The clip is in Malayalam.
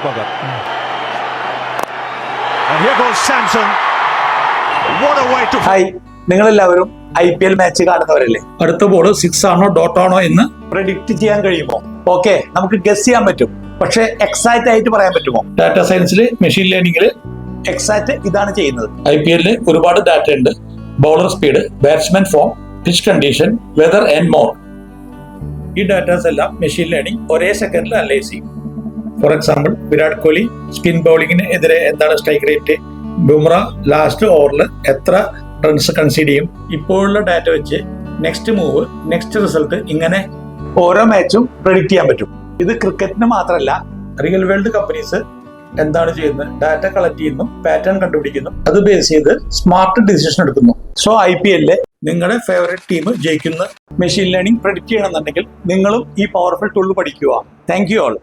Bogger. And here goes Samson. What a way to... hi, നിങ്ങളെല്ലാവരും IPL മാച്ച് കാണുന്നവരല്ലേ? അടുത്ത ബോൾ 6 ആണോ ഡോട്ട് ആണോ എന്ന് പ്രെഡിക്റ്റ് ചെയ്യാൻ കഴിയുമോ? ഓക്കെ, നമുക്ക് ഗസ് ചെയ്യാൻ പറ്റും, പക്ഷെ എക്സാക്റ്റ് ആയിട്ട് പറയാൻ പറ്റുമോ? ഡാറ്റ സയൻസിൽ, മെഷീൻ ലേണിംഗിൽ എക്സാക്റ്റ് ഇതാണ് ചെയ്യുന്നത്. IPL ഒരുപാട് ഡാറ്റ ഉണ്ട്. Bowler speed, batsman form, pitch condition, weather and more. ഈ ഡാറ്റാസ് എല്ലാം മെഷീൻ ലേണിംഗ് ഒരേ സെക്കൻഡിൽ അനലൈസ് ചെയ്യും. For example, Virat Kohli spin ബൗളിങ്ങിന് എതിരെ എന്താണ് സ്ട്രൈക്ക് റേറ്റ്, ബുംറ ലാസ്റ്റ് ഓവറിൽ എത്ര റൺസ് കൺസീഡ് ചെയ്യും, ഇപ്പോഴുള്ള ഡാറ്റ വെച്ച് നെക്സ്റ്റ് മൂവ്, നെക്സ്റ്റ് റിസൾട്ട്, ഇങ്ങനെ ഓരോ മാച്ചും പ്രെഡിക്റ്റ് ചെയ്യാൻ പറ്റും. ഇത് ക്രിക്കറ്റിന് മാത്രമല്ല, റിയൽ വേൾഡ് കമ്പനീസ് എന്താണ് ചെയ്യുന്നത്, ഡാറ്റ കളക്ട് ചെയ്യുന്നു, പാറ്റേൺ കണ്ടുപിടിക്കുന്നു, അത് ബേസ് ചെയ്ത് സ്മാർട്ട് ഡിസിഷൻ എടുക്കുന്നു. സോ IPL നിങ്ങളുടെ ഫേവറേറ്റ് ടീം ജയിക്കുന്ന മെഷീൻ ലേണിംഗ് പ്രെഡിക്റ്റ് ചെയ്യണമെന്നുണ്ടെങ്കിൽ നിങ്ങളും ഈ പവർഫുൾ ടൂൾ പഠിക്കുക. Thank you all.